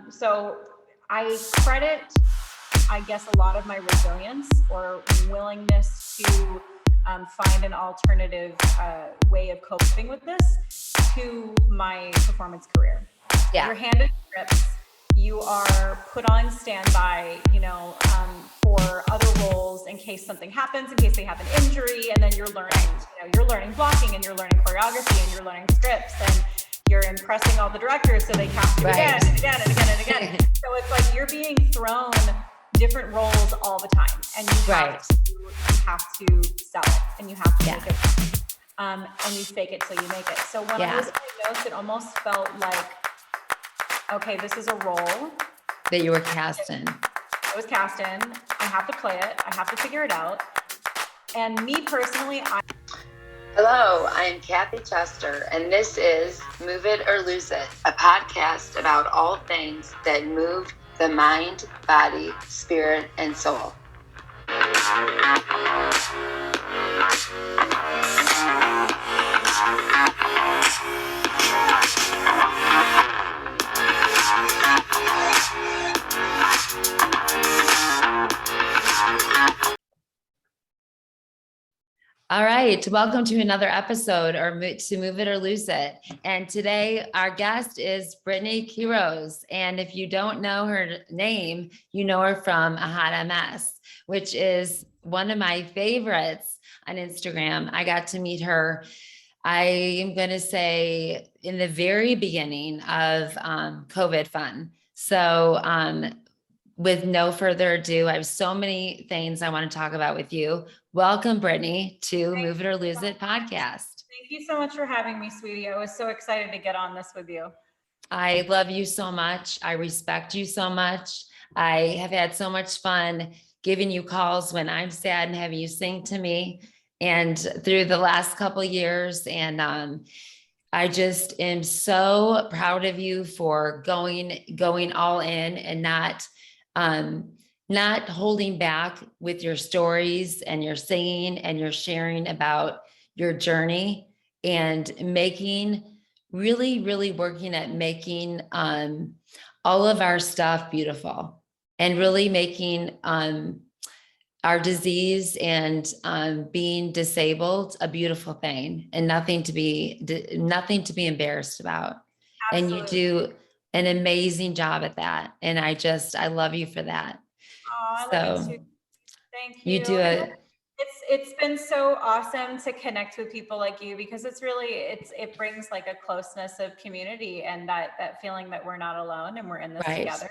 So I credit, I guess, a lot of my resilience or willingness to find an alternative way of coping with this to my performance career. Yeah. You're handed scripts. You are put on standby, for other roles in case something happens, in case they have an injury, and then you're learning blocking, and you're learning choreography, and you're learning scripts, and you're impressing all the directors so they cast you again and again and again and again. So it's like you're being thrown different roles all the time, and you have to sell it, and you have to make it, and you fake it till you make it. So when I was diagnosed, it almost felt like, okay, this is a role that you were cast in. I was cast in. I have to play it. I have to figure it out. And me personally, Hello, I'm Kathy Chester, and this is Move It or Lose It, a podcast about all things that move the mind, body, spirit, and soul. All right, welcome to another episode to Move It or Lose It. And today our guest is Brittany Quiroz. And if you don't know her name, you know her from A Hot MS, which is one of my favorites on Instagram. I got to meet her, I am going to say, in the very beginning of COVID fun. So with no further ado, I have so many things I want to talk about with you. Welcome, Brittany, to Move It or Lose It podcast. Thank you so much for having me, sweetie. I was so excited to get on this with you. I love you so much. I respect you so much. I have had so much fun giving you calls when I'm sad and having you sing to me, and through the last couple of years. And I just am so proud of you for going all in and not holding back with your stories and your singing and your sharing about your journey, and really working at making all of our stuff beautiful, and really making our disease and being disabled a beautiful thing, and nothing to be embarrassed about. Absolutely. And you do an amazing job at that. And I love you for that. Oh, I love you too. Thank you. You do it. It's been so awesome to connect with people like you, because it brings like a closeness of community, and that feeling that we're not alone and we're in this together.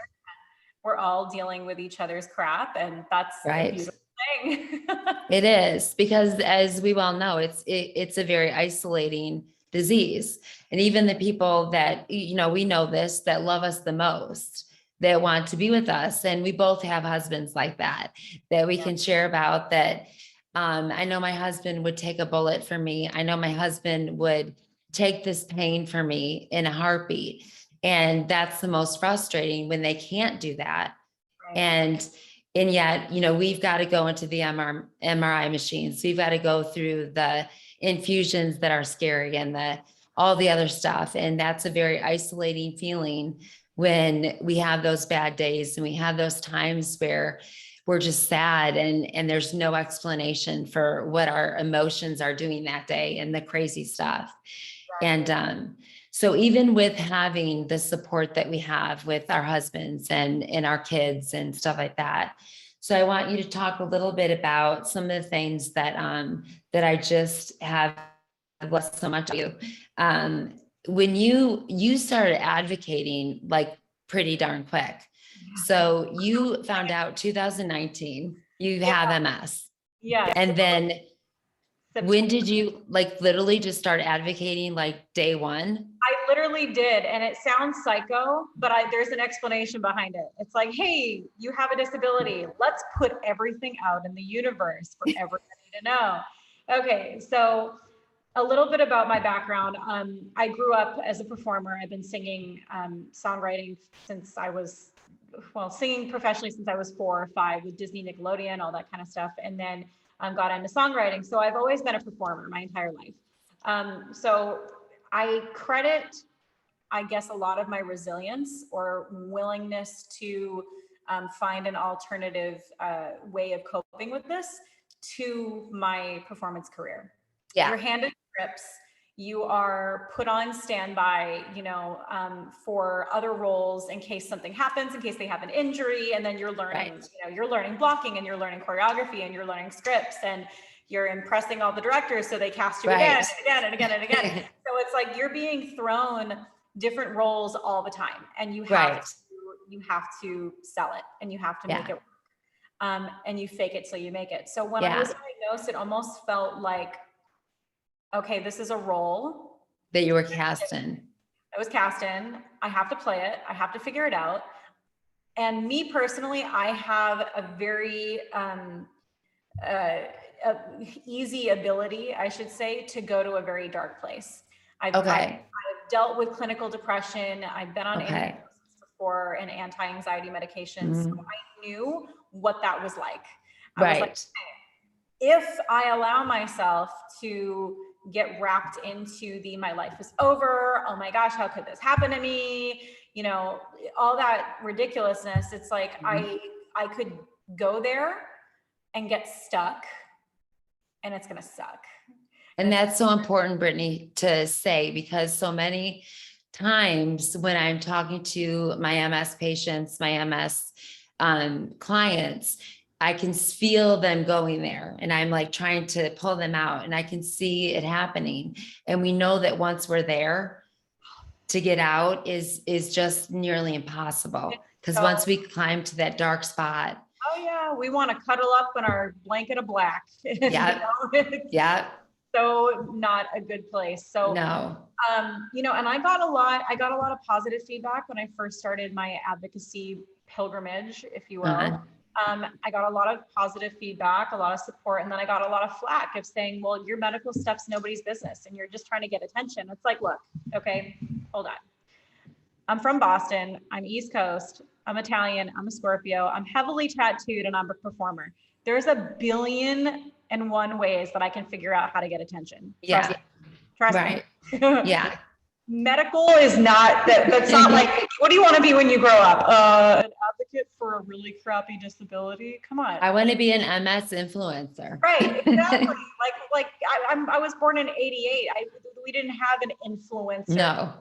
We're all dealing with each other's crap, and that's a beautiful thing. It is, because as we well know, it's a very isolating disease. And even the people that, we know this, that love us the most, that want to be with us. And we both have husbands like that we can share about that. I know my husband would take a bullet for me. I know my husband would take this pain for me in a heartbeat. And that's the most frustrating, when they can't do that. Right. And yet, we've got to go into the MRI machines. We've got to go through the infusions that are scary, and all the other stuff. And that's a very isolating feeling when we have those bad days, and we have those times where we're just sad, and there's no explanation for what our emotions are doing that day, and the crazy stuff. Right. And so even with having the support that we have with our husbands and our kids and stuff like that. So I want you to talk a little bit about some of the things that I just have blessed so much of you. When you started advocating like pretty darn quick. So you found out 2019, you have MS. Yeah. And then when did you literally just start advocating, like day one? I literally did. And it sounds psycho, but there's an explanation behind it. It's like, hey, you have a disability. Let's put everything out in the universe for everybody to know. Okay. So a little bit about my background. I grew up as a performer. I've been singing, songwriting since I was, singing professionally since I was 4 or 5 with Disney, Nickelodeon, all that kind of stuff. And then got into songwriting. So I've always been a performer my entire life. So I credit I guess, a lot of my resilience or willingness to find an alternative way of coping with this to my performance career. Yeah. You're handed scripts. You are put on standby, for other roles in case something happens, in case they have an injury, and then you're learning, Right. you're learning blocking and you're learning choreography and you're learning scripts and you're impressing all the directors so they cast you again and again and again and again. So it's like you're being thrown different roles all the time, and you have to sell it and you have to make it work. And you fake it till you make it. So when I was diagnosed, it almost felt like, okay, this is a role that you were cast in. I was cast in. I have to play it. I have to figure it out. And me personally, I have a very easy ability, I should say, to go to a very dark place. I've dealt with clinical depression. I've been on antidepressants before and anti-anxiety medications. So I knew what that was like. I was like, if I allow myself to get wrapped into my life is over, oh my gosh, how could this happen to me? All that ridiculousness. It's like, I could go there and get stuck, and it's going to suck. And that's so important, Brittany, to say, because so many times when I'm talking to my MS patients, my MS clients, I can feel them going there, and I'm like trying to pull them out, and I can see it happening. And we know that once we're there, to get out is just nearly impossible, because once we climb to that dark spot. Oh yeah, we want to cuddle up in our blanket of black. Yeah. Yeah. So not a good place. So no. And I got a lot of positive feedback when I first started my advocacy pilgrimage, if you will. I got a lot of positive feedback, a lot of support, and then I got a lot of flack of saying, well, your medical stuff's nobody's business and you're just trying to get attention. It's like, look, okay, hold on. I'm from Boston. I'm East Coast. I'm Italian. I'm a Scorpio. I'm heavily tattooed and I'm a performer. There's 1,000,000,001 ways that I can figure out how to get attention. Trust me. Yeah. Medical is not that's not like, what do you want to be when you grow up? An advocate for a really crappy disability. Come on. I want to be an MS influencer. Right. Exactly. I was born in '88. We didn't have an influencer. No.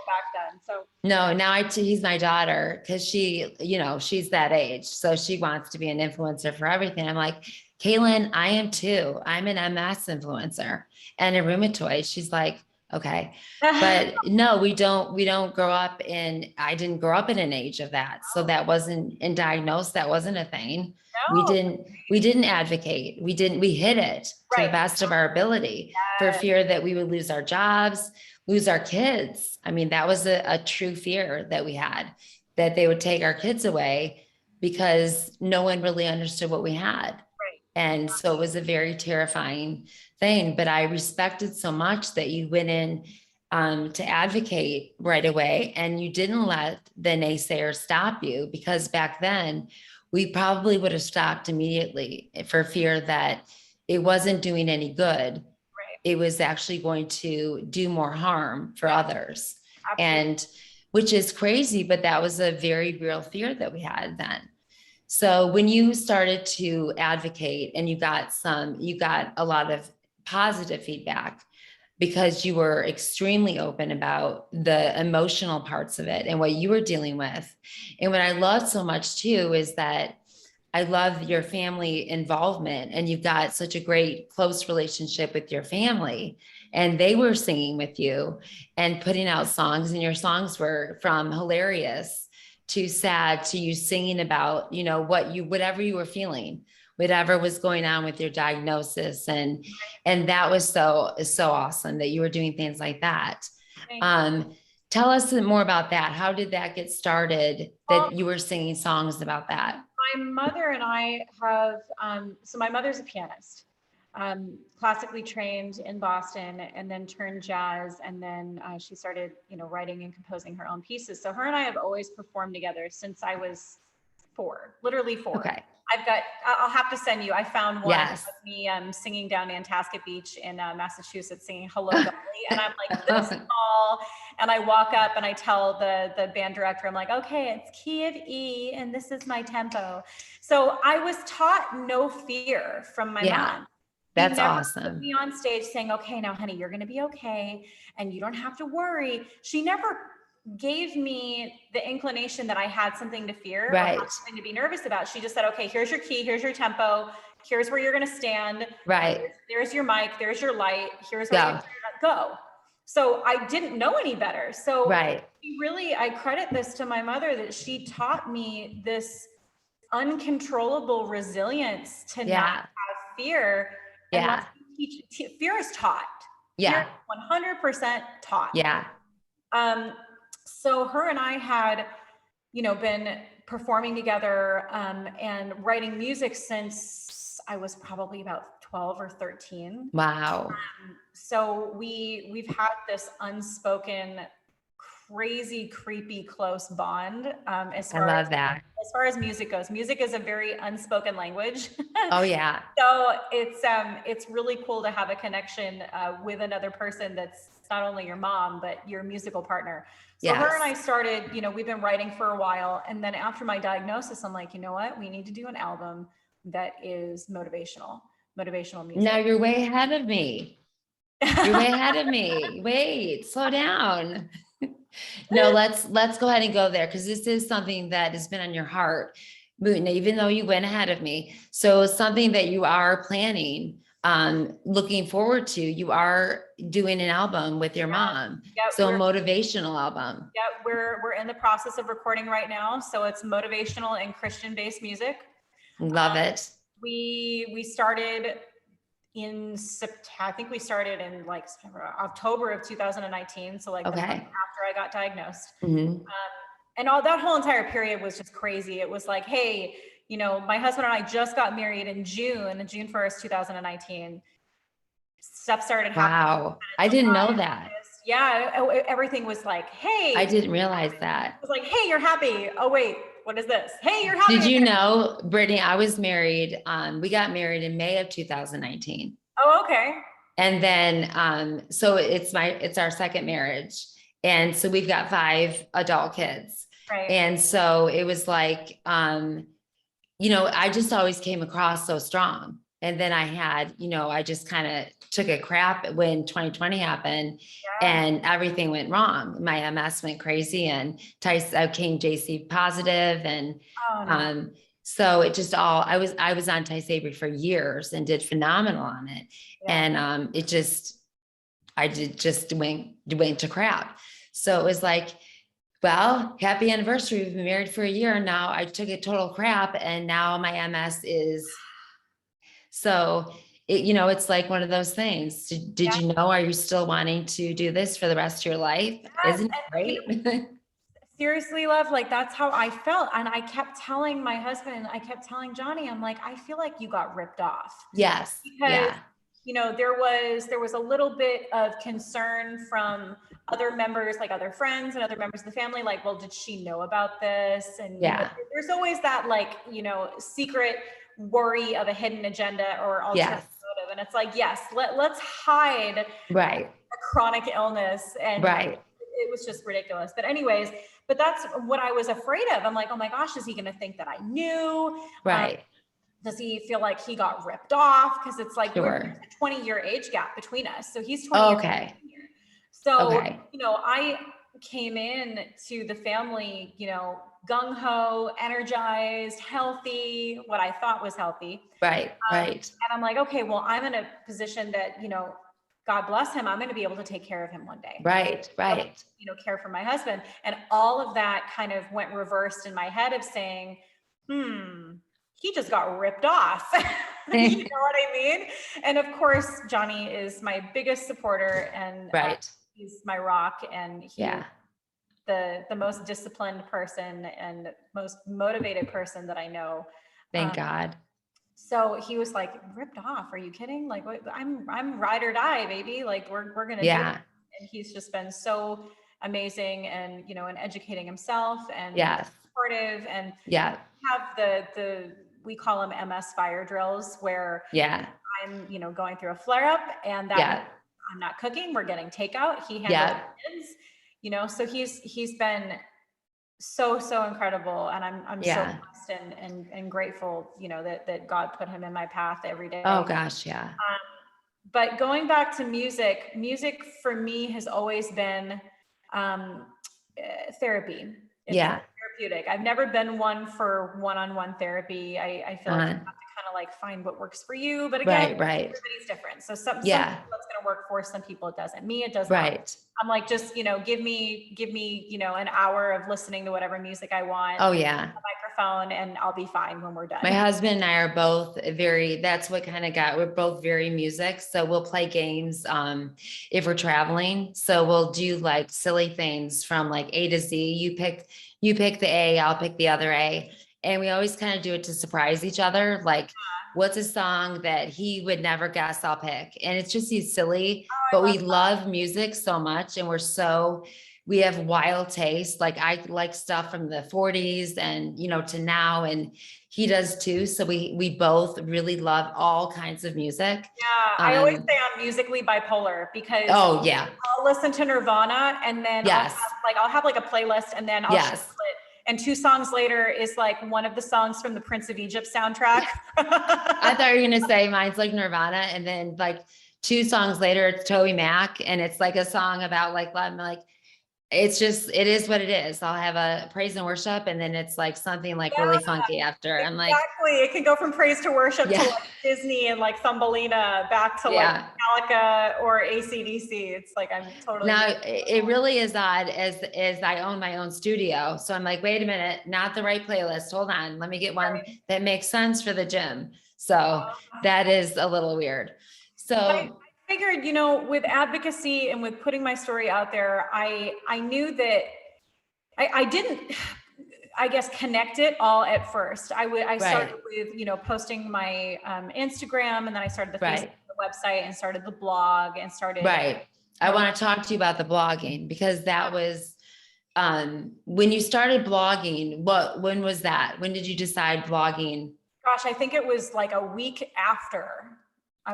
Back then. So no, now I tease my daughter because she, she's that age. So she wants to be an influencer for everything. I'm like, Kaylin, I am too. I'm an MS influencer and a rheumatoid. She's like, okay. But no, we don't grow up I didn't grow up in an age of that. So that wasn't diagnosed. That wasn't a thing. No. We didn't advocate. We hid it to the best of our ability for fear that we would lose our jobs, lose our kids. I mean, that was a true fear that we had, that they would take our kids away because no one really understood what we had. Right. And so it was a very terrifying thing, but I respected so much that you went in to advocate right away, and you didn't let the naysayers stop you, because back then we probably would have stopped immediately for fear that it wasn't doing any good. Right. It was actually going to do more harm for others. Absolutely. And which is crazy, but that was a very real fear that we had then. So when you started to advocate and you got a lot of positive feedback because you were extremely open about the emotional parts of it and what you were dealing with. And what I love so much too is that I love your family involvement, and you've got such a great close relationship with your family, and they were singing with you and putting out songs, and your songs were from hilarious to sad to you singing about, whatever you were feeling, whatever was going on with your diagnosis. And that was so awesome that you were doing things like that. Tell us more about that. How did that get started, that you were singing songs about that? My mother and I have, so my mother's a pianist, classically trained in Boston, and then turned jazz. And then she started, writing and composing her own pieces. So her and I have always performed together since I was literally 4. Okay. I'll have to send you, I found one Yes. of me singing down Nantasket Beach in Massachusetts, singing Hello Dolly. And I'm like this small, and I walk up and I tell the band director, I'm like, okay, it's key of E and this is my tempo. So I was taught no fear from my mom. That's She never awesome. put me on stage saying, okay, now honey, you're going to be okay. And you don't have to worry. She never gave me the inclination that I had something to fear or had something to be nervous about. She just said, okay, here's your key, here's your tempo, here's where you're going to stand. There's your mic, there's your light, here's where you're go. So I didn't know any better. So really, I credit this to my mother that she taught me this uncontrollable resilience to not have fear. And fear is taught. Fear is 100% taught. So her and I had, been performing together and writing music since I was probably about 12 or 13. Wow. So we've had this unspoken, crazy, creepy, close bond. As far as music goes. Music is a very unspoken language. Oh yeah. So it's really cool to have a connection with another person that's not only your mom, but your musical partner. So her and I started, we've been writing for a while. And then after my diagnosis, I'm like, you know what? We need to do an album that is motivational music. Now you're way ahead of me. You're way ahead of me. Wait, slow down. No, let's go ahead and go there, because this is something that has been on your heart, even though you went ahead of me. So it's something that you are planning, looking forward to. You are doing an album with your mom. So a motivational album. We're in the process of recording right now. So it's motivational and Christian-based music. Love it. We started in September. I think we started in October of 2019. So the month after I got diagnosed. And all that whole entire period was just crazy. It was like, hey, my husband and I just got married in June 1st, 2019. Stuff started happening. Wow. I didn't know that. Yeah. Everything was like, hey. I didn't realize that. It was like, hey, you're happy. Oh, wait, what is this? Hey, you're happy. Did you know, Brittany, I was married. We got married in May of 2019. Oh, okay. And then, so it's our second marriage. And so we've got 5 adult kids. Right. And so it was like, I just always came across so strong. And then I had, I just kind of took a crap when 2020 happened and everything went wrong. My MS went crazy and I came JC positive. And, so it just I was on Tysabri for years and did phenomenal on it. And, I just went to crap. So it was like, well, happy anniversary. We've been married for a year. And now I took a total crap. And now my MS is, so it's like one of those things. Did you know, are you still wanting to do this for the rest of your life? Isn't it great? Seriously, love, that's how I felt. And I kept telling my husband, I kept telling Johnny, I'm like, I feel like you got ripped off. Yes. Because, there was a little bit of concern from other members, like other friends and other members of the family, like, well, did she know about this? And there's always that secret worry of a hidden agenda or alternative motive. And it's like, yes, let's hide a chronic illness. And it was just ridiculous. But anyways, that's what I was afraid of. I'm like, oh my gosh, is he going to think that I knew? Does he feel like he got ripped off? Because it's like there's a 20-year age gap between us. So he's 20 years. So, I came in to the family, gung-ho, energized, healthy, what I thought was healthy. Right. And I'm like, okay, well, I'm in a position that, God bless him, I'm going to be able to take care of him one day. Right. Care for my husband. And all of that kind of went reversed in my head of saying, he just got ripped off. You know what I mean? And of course, Johnny is my biggest supporter and he's my rock, and he's the most disciplined person and most motivated person that I know. Thank God. So he was like, ripped off. Are you kidding? Like, I'm ride or die, baby. Like we're going to do it. And he's just been so amazing and, and educating himself and supportive, and Yeah. have we call them MS fire drills, where Yeah. I'm, going through a flare up, and that Yeah. means I'm not cooking. We're getting takeout. He handles Yeah. the kids, so he's been so incredible, and I'm so Yeah. blessed and grateful, that God put him in my path every day. Oh gosh. Yeah. But going back to music for me has always been therapy. It's Yeah. therapeutic. I've never been one for one-on-one therapy. I feel like you have to kind of like find what works for you. But again, Right. everybody's different. So some Yeah. people it's going to work for, some people it doesn't. Me, it does not. Right. I'm like, just, give me, an hour of listening to whatever music I want. Oh yeah. A microphone, and I'll be fine when we're done. My husband and I are both that's what kind of we're both very music. So we'll play games if we're traveling. So we'll do like silly things from like A to Z. You pick the A, I'll pick the other A. And we always kind of do it to surprise each other. Like, what's a song that he would never guess I'll pick? And it's just these silly, but we love music so much. And we have wild taste. Like I like stuff from the 40s and, to now, and he does too. So we both really love all kinds of music. Yeah. I always say I'm musically bipolar, because oh yeah, I'll listen to Nirvana, and then yes, I'll have like a playlist, and then I'll yes. shuffle it. And 2 songs later is like one of the songs from the Prince of Egypt soundtrack. I thought you were going to say mine's like Nirvana. And then like 2 songs later, it's Toby Mac. And it's like a song about like love. I'm like, it is what it is. I'll have a praise and worship, and then it's like something like really funky after. I'm like, exactly. It can go from praise to worship to like Disney and like Thumbelina back to like Metallica or AC/DC. It's like, I'm totally. Now it really is odd as I own my own studio. So I'm like, wait a minute, not the right playlist. Hold on. Let me get one that makes sense for the gym. So that is a little weird. So I figured, with advocacy and with putting my story out there, I knew that I didn't, I guess, connect it all at first. I started with, posting my Instagram, and then I started the Facebook website, and started the blog, and started. Right. I want to talk to you about the blogging, because that was, when you started blogging, when was that? When did you decide blogging? Gosh, I think it was like a week after.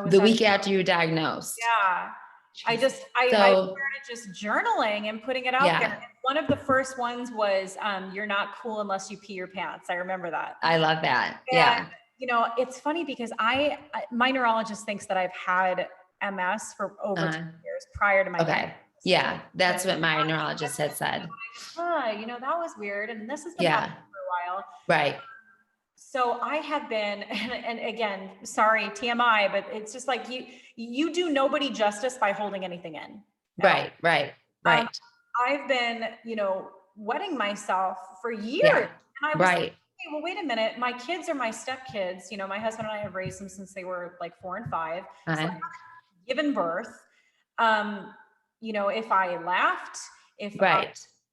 The week after you were diagnosed. Yeah. I started just journaling and putting it out there. And one of the first ones was, you're not cool unless you pee your pants. I remember that. I love that. And, it's funny because my neurologist thinks that I've had MS for over 2 years prior to my diagnosis. Yeah. That's what my neurologist had said. That was weird. And this has been happening for a while. Right. So I have been, and again, sorry, TMI, but it's just like you do nobody justice by holding anything in. Right. I've been, wetting myself for years. Yeah. And I was like, hey, well, wait a minute. My kids are my stepkids. My husband and I have raised them since they were like 4 and 5. So I haven't given birth. If I laughed, if I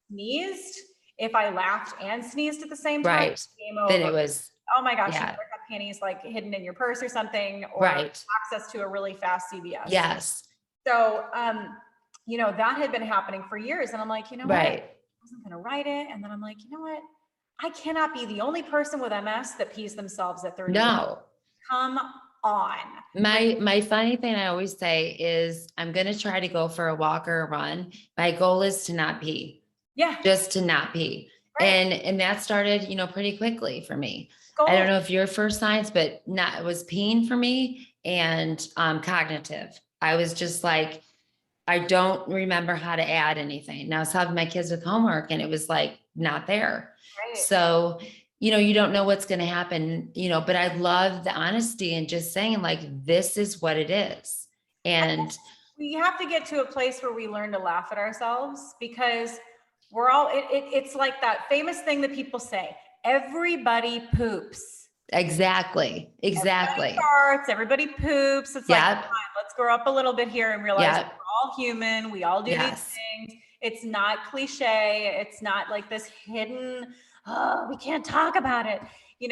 sneezed, if I laughed and sneezed at the same time, then it was, oh my gosh, you better have panties like hidden in your purse or something, or access to a really fast CVS. Yes. So, that had been happening for years. And I'm like, what? I wasn't going to write it. And then I'm like, what? I cannot be the only person with MS that pees themselves at 30. No. Come on. My funny thing I always say is, I'm going to try to go for a walk or a run. My goal is to not pee. Yeah. Just to not pee. Right. And that started, pretty quickly for me. I don't know if your first signs, but it was peeing for me, and cognitive. I was just like, I don't remember how to add anything. Now I was helping my kids with homework, and it was like not there. Right. So, you don't know what's going to happen, but I love the honesty and just saying like, this is what it is. And we have to get to a place where we learn to laugh at ourselves, because we're all, it's like that famous thing that people say, everybody poops. Exactly. Everybody farts, everybody poops. It's like, come on, let's grow up a little bit here and realize we're all human. We all do these things. It's not cliche. It's not like this hidden, we can't talk about it.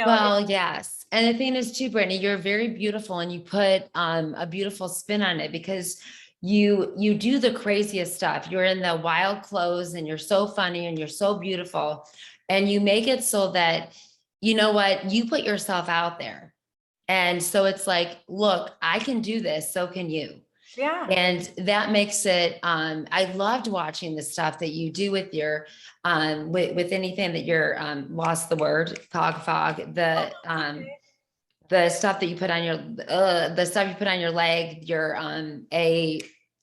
Well, yes. And the thing is too, Brittany, you're very beautiful, and you put a beautiful spin on it, because you do the craziest stuff. You're in the wild clothes, and you're so funny, and you're so beautiful. And you make it so that, you know what, you put yourself out there. And so it's like, look, I can do this. So can you. Yeah. And that makes it, I loved watching the stuff that you do with your, with anything that you're, lost the word, fog, the stuff that you put on your, the stuff you put on your leg, your,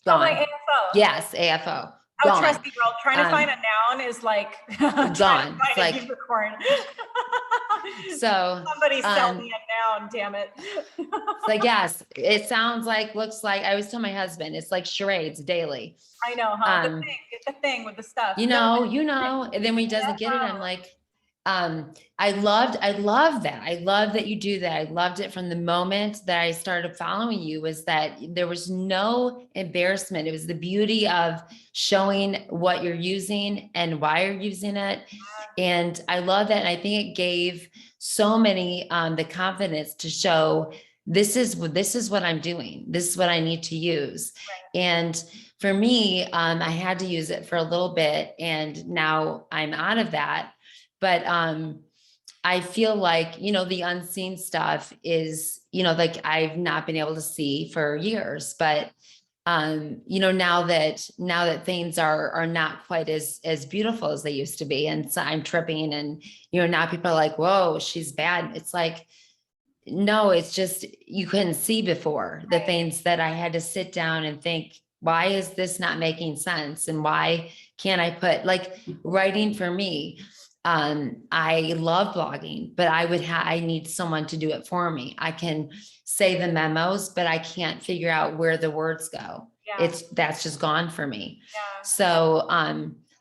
Oh, gone. my AFO. Yes, AFO. Oh, Gone. trust me, girl, trying to find a noun is like trying to Gone. find It's a like, unicorn. so, Somebody sell me a noun, damn it. it's like, yes, it sounds like, looks like, I always tell my husband, it's like charades daily. I know, huh? The Um, thing, get the thing with the stuff. you know, and then when he doesn't get it, I'm like, I love that. I love that you do that. I loved it from the moment that I started following you, was that there was no embarrassment. It was the beauty of showing what you're using and why you're using it. And I love that. And I think it gave so many, the confidence to show this is what I'm doing. This is what I need to use. Right. And for me, I had to use it for a little bit, and now I'm out of that. But I feel like, you know, the unseen stuff is, you know, like I've not been able to see for years, but you know, now that things are not quite as beautiful as they used to be, and so I'm tripping, and, you know, now people are like, whoa, she's bad. It's like, no, it's just, you couldn't see before the things that I had to sit down and think, why is this not making sense? And why can't I put, like, writing for me? I love blogging, but I need someone to do it for me. I can say the memos, but I can't figure out where the words go. Yeah. That's just gone for me. Yeah. So,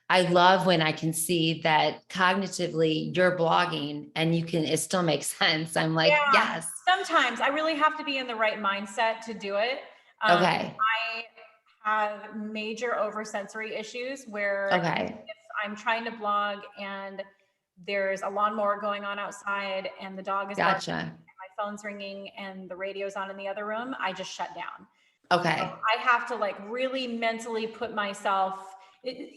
I love when I can see that cognitively you're blogging and it still makes sense. I'm like, Yeah. yes. Sometimes I really have to be in the right mindset to do it. Okay. I have major oversensory issues where Okay. if I'm trying to blog and there's a lawnmower going on outside and the dog is barking, Gotcha. my phone's ringing and the radio's on in the other room, I just shut down. Okay. So I have to like really mentally put myself,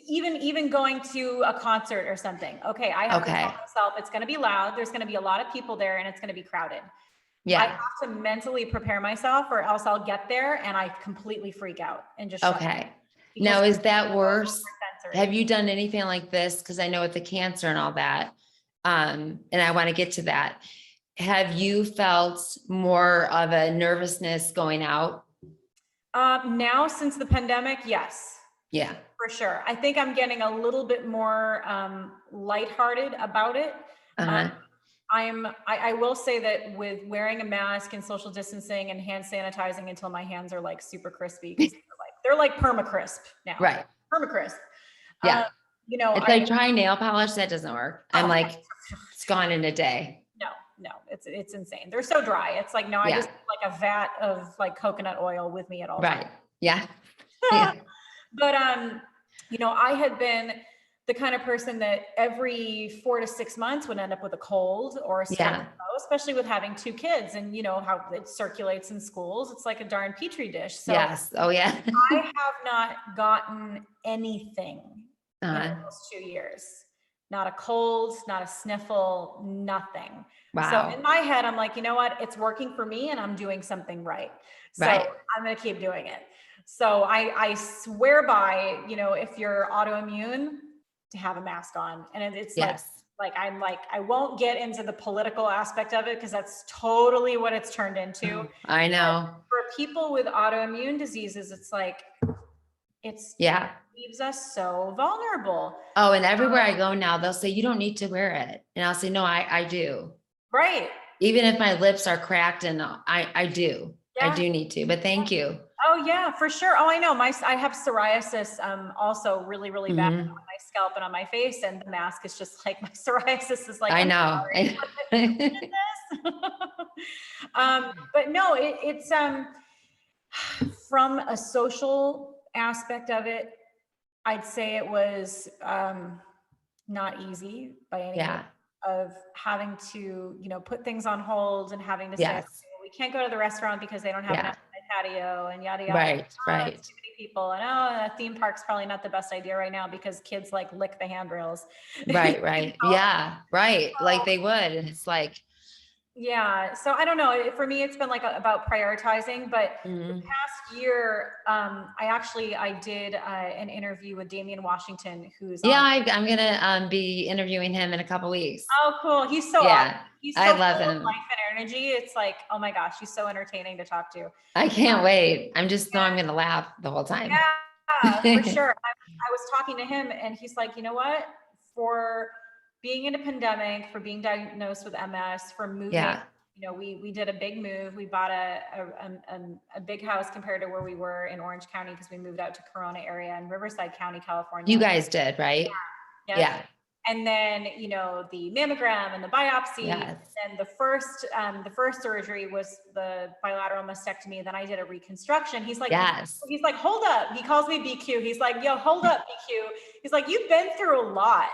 even going to a concert or something. Okay, I have to tell myself it's going to be loud. There's going to be a lot of people there and it's going to be crowded. Yeah. I have to mentally prepare myself, or else I'll get there and I completely freak out and just shut down. Now, is that worse? Oversensory. Have you done anything like this? Because I know with the cancer and all that, and I want to get to that. Have you felt more of a nervousness going out? Now, since the pandemic, yes. Yeah. For sure. I think I'm getting a little bit more lighthearted about it. I will say that with wearing a mask and social distancing and hand sanitizing until my hands are like super crispy, 'cause they're like perma crisp now. Right. Perma crisp. Yeah. You know, It's like trying nail polish. That doesn't work. I'm like, it's gone in a day. No, it's insane. They're so dry. It's like, no, I just like a vat of like coconut oil with me at all times. Right. Yeah. Yeah. But, you know, I had been the kind of person that every 4 to 6 months would end up with a cold or a stomach flu, especially with having 2 kids, and you know how it circulates in schools. It's like a darn petri dish. So yes. Oh yeah. I have not gotten anything in those 2 years. Not a cold, not a sniffle, nothing. Wow. So in my head, I'm like, you know what? It's working for me and I'm doing something right. So I'm going to keep doing it. So I swear by, you know, if you're autoimmune, to have a mask on. And it's like, I won't get into the political aspect of it because that's totally what it's turned into. I know. But for people with autoimmune diseases, it's like, it leaves us so vulnerable. Oh, and everywhere I go now, they'll say, you don't need to wear it. And I'll say, no, I do. Right. Even if my lips are cracked, and I do. I do need to, but thank you. Oh yeah, for sure. Oh, I know. I have psoriasis, also really, really bad on my scalp and on my face. And the mask is just like, my psoriasis is like, I know. But no, it's, from a social aspect of it, I'd say it was, not easy by any means, of having to, you know, put things on hold and having to say, we can't go to the restaurant because they don't have enough patio and yada, yada. Right, Oh, right. it's too many people. And a theme park's probably not the best idea right now because kids like lick the handrails. Right, right. Yeah, right. Like they would. And it's like, Yeah. So I don't know. For me, it's been like about prioritizing, but the mhm. past year, I did an interview with Damian Washington, who's Yeah, on. I'm gonna be interviewing him in a couple weeks. Oh, cool. He's so awesome. Yeah, He's I so love full of him. life and energy. It's like, oh my gosh, he's so entertaining to talk to. I can't wait. I'm just know I'm gonna laugh the whole time. Yeah, for sure. I was talking to him and he's like, you know what? For being in a pandemic, for being diagnosed with MS, for moving, Yeah. we did a big move. We bought a big house compared to where we were in Orange County because we moved out to Corona area in Riverside County, California. You guys did, right? Yes. Yeah. And then, the mammogram and the biopsy. Yes. And the first surgery was the bilateral mastectomy. Then I did a reconstruction. He's like, Yes. hold up. He calls me BQ. He's like, yo, hold up, BQ. He's like, you've been through a lot.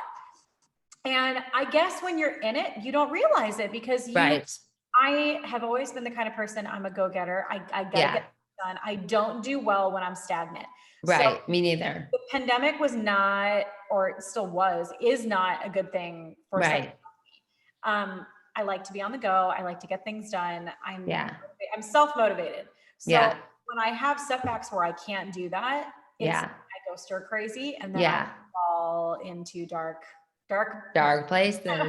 And I guess when you're in it, you don't realize it because Right. I have always been the kind of person, I'm a go-getter. I gotta get it done. I don't do well when I'm stagnant. Right. So Me neither. the pandemic was not, or it still is not a good thing for Right. I like to be on the go. I like to get things done. I'm self-motivated. So Yeah. when I have setbacks where I can't do that, I go stir crazy and then I fall into dark places. Black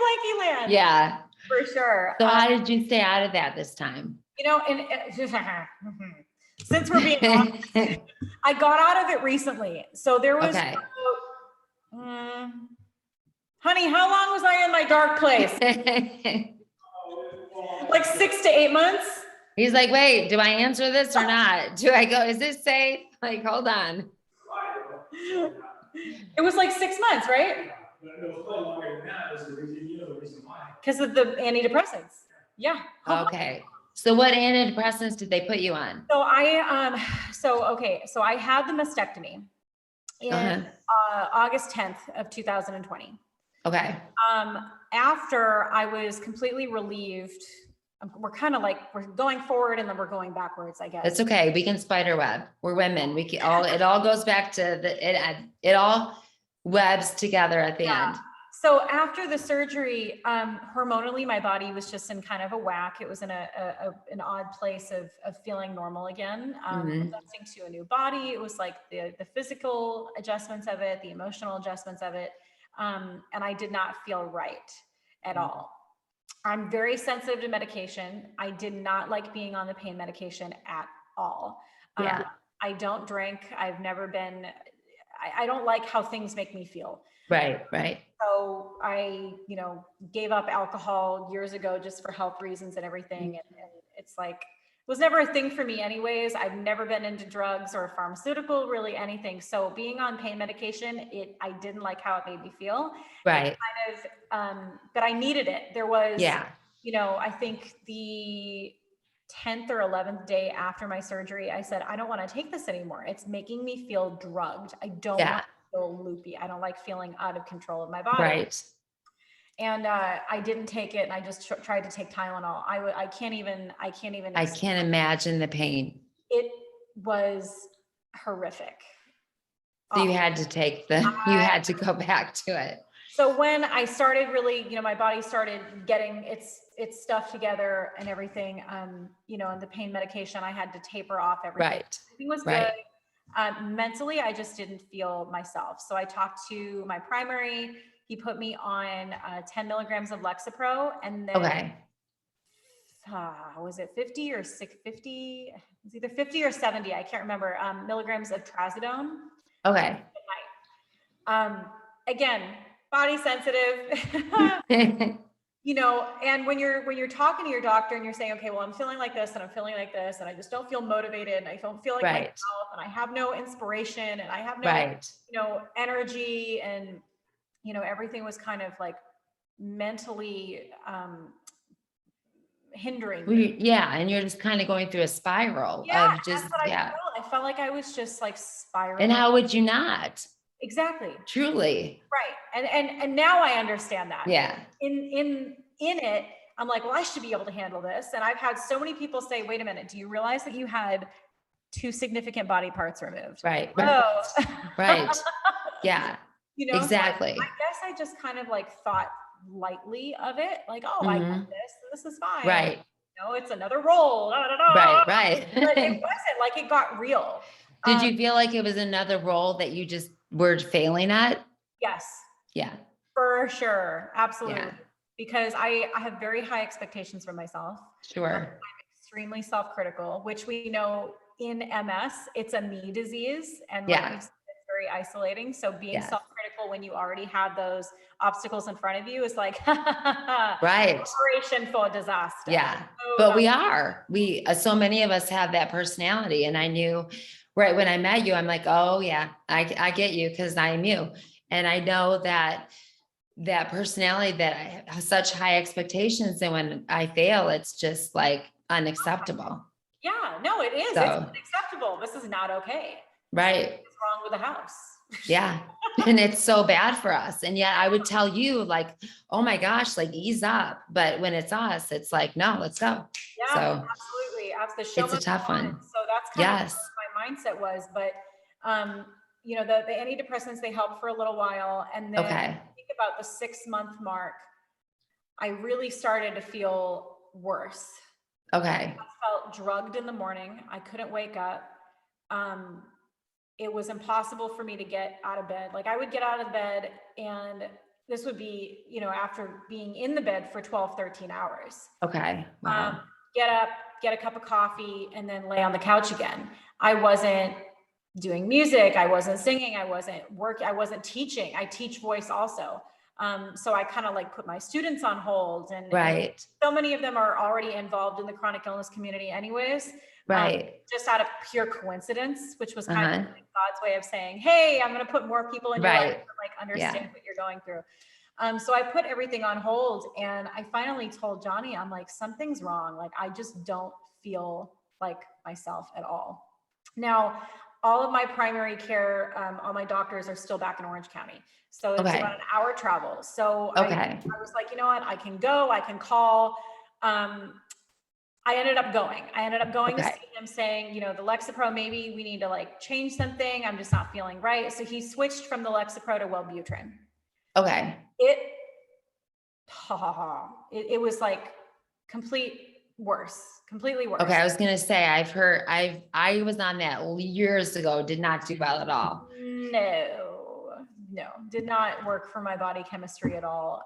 blanky land. Yeah. For sure. So how did you stay out of that this time? And since we're being honest, I got out of it recently. So there was, honey, how long was I in my dark place? Like 6 to 8 months. He's like, wait, do I answer this or not? Do I go, is this safe? Like, hold on. It was like 6 months, right? Because of the antidepressants. Yeah. Okay. So what antidepressants did they put you on? So I had the mastectomy in August 10th of 2020. Okay. After I was completely relieved, we're kind of like, we're going forward and then we're going backwards, I guess. It's okay. We can spider web. We're women. We can it all goes back to it all webs together at the end. So after the surgery, hormonally, my body was just in kind of a whack. It was in an odd place of feeling normal again, adjusting to a new body. It was like the physical adjustments of it, the emotional adjustments of it. And I did not feel right at all. I'm very sensitive to medication. I did not like being on the pain medication at all. I don't drink. I've never been, I don't like how things make me feel. Right, right. So I, gave up alcohol years ago just for health reasons and everything. And it's like, it was never a thing for me anyways. I've never been into drugs or pharmaceutical, really anything. So being on pain medication, I didn't like how it made me feel. Right. Kind of, but I needed it. There was, I think the 10th or 11th day after my surgery, I said, I don't want to take this anymore. It's making me feel drugged. I don't want to feel loopy. I don't like feeling out of control of my body. Right. And I didn't take it. And I just tried to take Tylenol. I can't even. I can't imagine the pain. It was horrific. So you had to take you had to go back to it. So when I started really, my body started getting its stuff together and everything, and the pain medication, I had to taper off everything. Right. Everything was good. Mentally, I just didn't feel myself. So I talked to my primary. He put me on 10 milligrams of Lexapro, and then was it 50 or 650? It was either 50 or 70. I can't remember. Milligrams of trazodone. Okay. Again, body sensitive. And when you're talking to your doctor and you're saying, okay, well, I'm feeling like this and I'm feeling like this, and I just don't feel motivated and I don't feel like myself, and I have no inspiration and I have no, energy, and, everything was kind of like mentally, hindering me. And you're just kind of going through a spiral of just, I felt like I was just like spiraling. And how would you not? Exactly. Truly. Right. And now I understand that. Yeah. In it, I'm like, well, I should be able to handle this. And I've had so many people say, wait a minute, do you realize that you had 2 significant body parts removed? Right. Oh, Right. Yeah, you know, so exactly. I guess I just kind of like thought lightly of it. Like, oh, I got this is fine. Right. You know, it's another role. Da, da, da. Right. Right. But it wasn't like it got real. Did you feel like it was another role that you just were failing at? Yes. Yeah. For sure. Absolutely. Yeah. Because I have very high expectations for myself. Sure. I'm extremely self-critical, which we know in MS, it's a me disease. And like it's very isolating. So being self-critical when you already have those obstacles in front of you is like, right. Operation for disaster. Yeah. So but we are, so many of us have that personality. And I knew right when I met you, I'm like, oh yeah, I get you because I am you. And I know that personality that I have such high expectations. And when I fail, it's just like unacceptable. Yeah, no, it is. So, it's unacceptable. This is not okay. Right. What's wrong with the house? Yeah. And it's so bad for us. And yet I would tell you like, oh my gosh, like ease up. But when it's us, it's like, no, let's go. Yeah, so absolutely. It's a tough one. So that's kind of what my mindset was. But, you know, the antidepressants, they help for a little while. And then I think about the 6-month mark, I really started to feel worse. Okay. I felt drugged in the morning. I couldn't wake up. It was impossible for me to get out of bed. Like I would get out of bed and this would be, you know, after being in the bed for 12, 13 hours. Okay. Wow. Get up, get a cup of coffee, and then lay on the couch again. I wasn't doing music. I wasn't singing. I wasn't working. I wasn't teaching. I teach voice also. So I kind of like put my students on hold and so many of them are already involved in the chronic illness community anyways. Just out of pure coincidence, which was kind of like God's way of saying, hey, I'm going to put more people in your life to like understand what you're going through. So I put everything on hold and I finally told Johnny, I'm like, something's wrong. Like, I just don't feel like myself at all. Now, all of my primary care, all my doctors are still back in Orange County. So it's about an hour travel. So I was like, you know what, I can go, I can call. I ended up going to see him saying, you know, the Lexapro, maybe we need to like change something. I'm just not feeling right. So he switched from the Lexapro to Wellbutrin. Okay. It was like completely worse. Okay. I was going to say, I was on that years ago, did not do well at all. No, did not work for my body chemistry at all.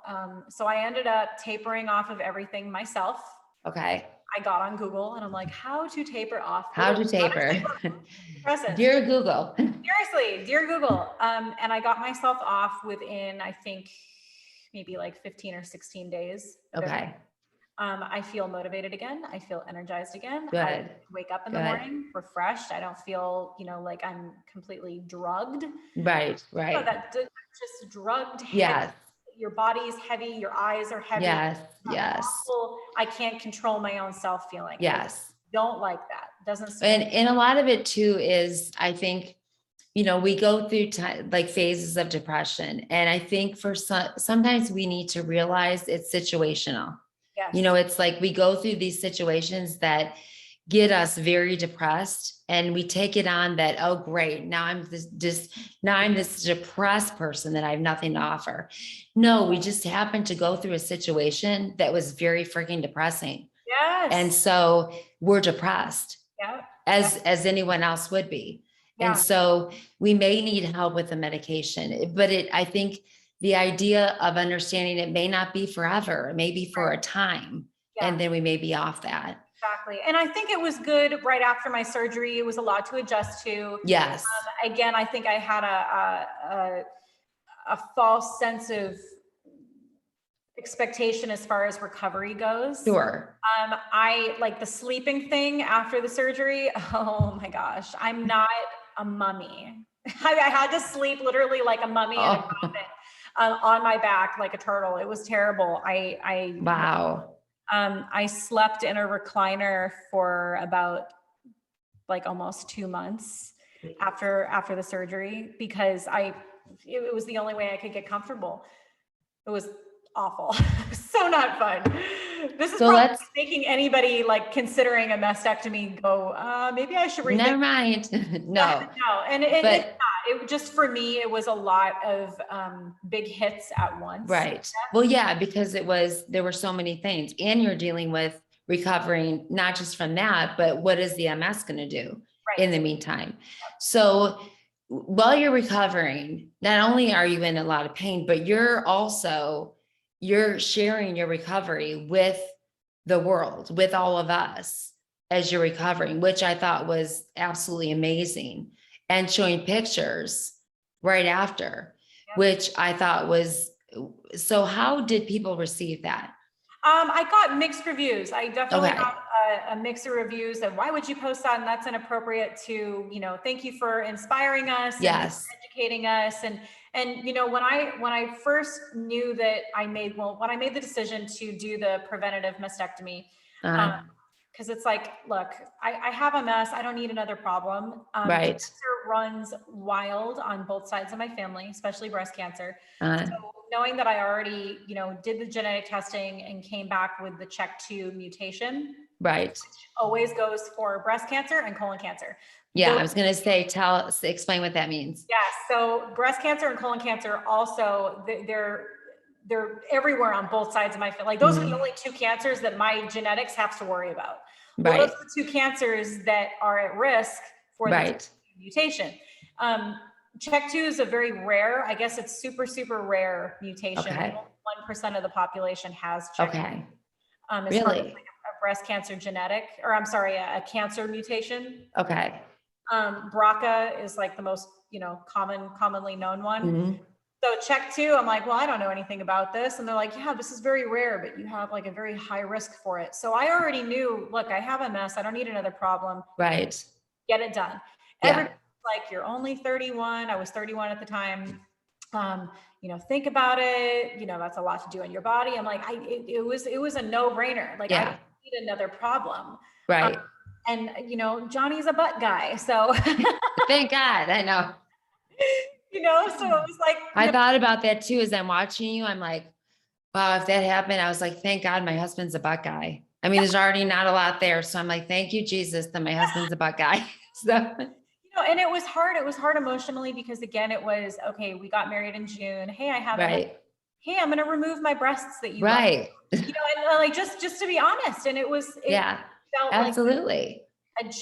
So I ended up tapering off of everything myself. Okay. I got on Google and I'm like, how to taper off. How to taper. Dear Google. Seriously, dear Google. And I got myself off within, I think, maybe like 15 or 16 days. Okay. I feel motivated again. I feel energized again. Good. I wake up in the morning refreshed. I don't feel, you know, like I'm completely drugged. Right. You know, that just drugged. Yes. Your body is heavy. Your eyes are heavy. Yes. Awful. I can't control my own self feeling. Yes. I don't like that. Doesn't. And a lot of it too is, I think, you know, we go through like phases of depression. And I think sometimes we need to realize it's situational. Yes. You know, it's like we go through these situations that get us very depressed and we take it on that, oh, great. Now I'm this depressed person that I have nothing to offer. No, we just happened to go through a situation that was very freaking depressing. Yes. And so we're depressed as anyone else would be. Yeah. And so we may need help with the medication, but I think the idea of understanding it may not be forever, it may be for a time, and then we may be off that. Exactly. And I think it was good right after my surgery. It was a lot to adjust to. Yes. Again, I think I had a false sense of expectation as far as recovery goes. Sure. I like the sleeping thing after the surgery. Oh my gosh. I'm not a mummy. I had to sleep literally like a mummy in a coffin, on my back, like a turtle. It was terrible. Wow. I slept in a recliner for about like almost 2 months after the surgery because it was the only way I could get comfortable. It was awful. So not fun. This is So probably let's, making anybody like considering a mastectomy go, maybe I should never rethink. mind. No, No, and it's but not. It just, for me, it was a lot of big hits at once. right. Well, yeah, because there were so many things, and you're dealing with recovering, not just from that, but what is the MS going to do in the meantime? So while you're recovering, not only are you in a lot of pain, but you're sharing your recovery with the world, with all of us as you're recovering, which I thought was absolutely amazing. And showing pictures right after, which I thought was, so how did people receive that? I got mixed reviews. I definitely Okay. got a mix of reviews of why would you post that? And that's inappropriate, to, thank you for inspiring us Yes. and educating us. And, when I first knew that when I made the decision to do the preventative mastectomy, because it's like, look, I have MS. I don't need another problem. Right. Cancer runs wild on both sides of my family, especially breast cancer. So knowing that I already, did the genetic testing and came back with the CHEK2 mutation, right. always goes for breast cancer and colon cancer. Yeah, I was going to say, explain what that means. Yeah, so breast cancer and colon cancer also, they're everywhere on both sides of my family. Like, those are the only two cancers that my genetics have to worry about. Well, those are the two cancers that are at risk for the mutation. CHEK2 is a very rare, I guess it's super, super rare mutation. Okay. 1% of the population has CHEK2. Okay. As far as like a breast cancer genetic, or I'm sorry, a cancer mutation. Okay. BRCA is like the most, commonly known one. So CHEK2, I'm like, well, I don't know anything about this. And they're like, yeah, this is very rare, but you have like a very high risk for it. So I already knew, look, I have MS. I don't need another problem. Right. Get it done. Everybody's like, you're only 31. I was 31 at the time. Think about it. That's a lot to do on your body. I'm like, it was a no brainer. Like, I don't need another problem. Right. And Johnny's a butt guy. So thank God. I know. So it was like, I thought about that too, as I'm watching you. I'm like, wow, if that happened, I was like, thank God my husband's a butt guy. I mean, there's already not a lot there. So I'm like, thank you, Jesus, that my husband's a butt guy. So, and it was hard. It was hard emotionally because, again, it was, okay, we got married in June. Hey, I have hey, I'm going to remove my breasts that you right. And like, just to be honest. And it felt absolutely like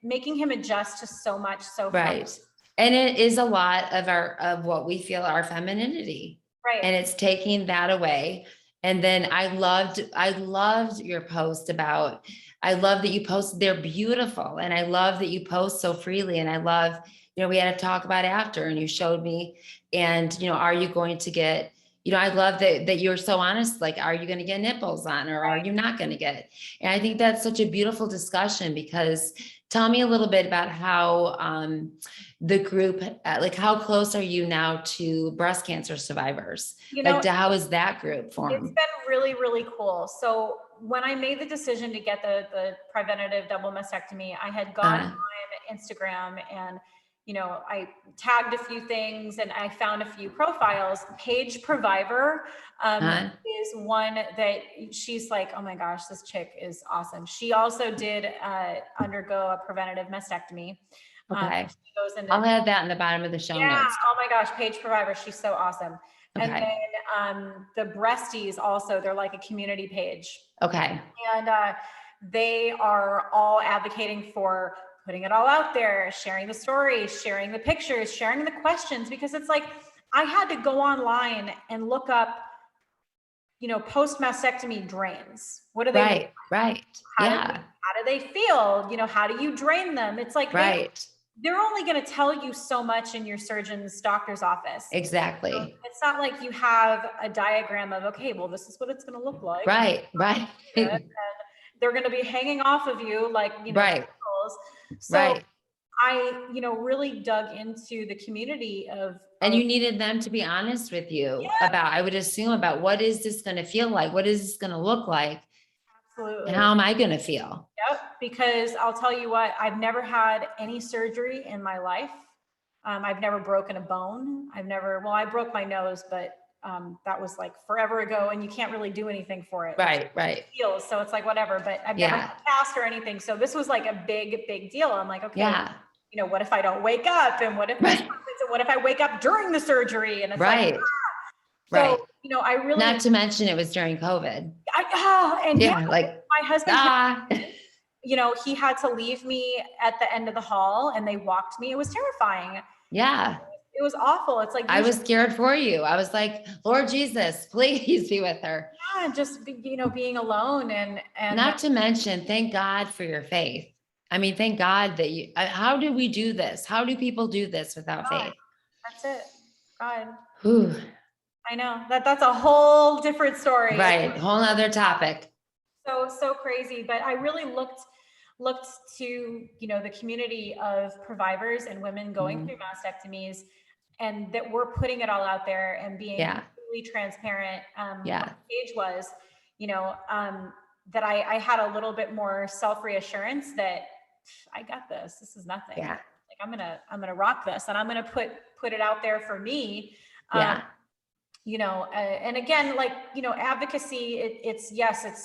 making him adjust to so much. So right. And it is a lot of what we feel our femininity. Right. And it's taking that away. And then I loved your post about, I love that you posted, they're beautiful. And I love that you post so freely. And I love, we had a talk about after, and you showed me, and, are you going to get, I love that you're so honest. Like, are you going to get nipples on, or are you not going to get it? And I think that's such a beautiful discussion, because tell me a little bit about how, the group, like, how close are you now to breast cancer survivors? How is that group formed? It's been really, really cool. So when I made the decision to get the preventative double mastectomy, I had gone on Instagram and, I tagged a few things and I found a few profiles. Paige Proviver is one that she's like, oh my gosh, this chick is awesome. She also did undergo a preventative mastectomy. Okay. I'll have that in the bottom of the show notes. Oh my gosh, Paige Proviver, she's so awesome. Okay. And then the Breasties also, they're like a community page. Okay. And they are all advocating for putting it all out there, sharing the stories, sharing the pictures, sharing the questions, because it's like, I had to go online and look up, post mastectomy drains. What do they Right. How do they feel? How do you drain them? It's like, they're only going to tell you so much in your surgeon's doctor's office. Exactly. So it's not like you have a diagram of, okay, well, this is what it's going to look like. Right. And they're going to be hanging off of you like, So I, really dug into the community of. And you needed them to be honest with you about, I would assume, about what is this going to feel like? What is this going to look like? Absolutely. And how am I going to feel? Yep. Because I'll tell you what, I've never had any surgery in my life. I've never broken a bone. I broke my nose, but that was like forever ago and you can't really do anything for it. Right. Feels, so it's like, whatever, but I've never had cast or anything. So this was like a big deal. I'm like, okay, you know, what if I don't wake up, and what if this happens, and what if I wake up during the surgery? And it's like, So, you know, I really, not to mention it was during COVID. Like my husband, you know, he had to leave me at the end of the hall and they walked me. It was terrifying. Yeah. It was awful. It's like, I was scared for you. I was like, Lord Jesus, please be with her. Yeah. Just, you know, being alone and not to mention, thank God for your faith. I mean, thank God that you, how do we do this? How do people do this without faith? That's it. God. Whew. I know that's a whole different story. Right. Whole nother topic. So crazy. But I really looked to, you know, the community of providers and women going through mastectomies, and that we're putting it all out there and being really transparent. What the stage was, you know, that I had a little bit more self-reassurance that I got this. This is nothing. Yeah. Like I'm gonna rock this, and I'm gonna put it out there for me. You know, and again, like, you know, advocacy, it's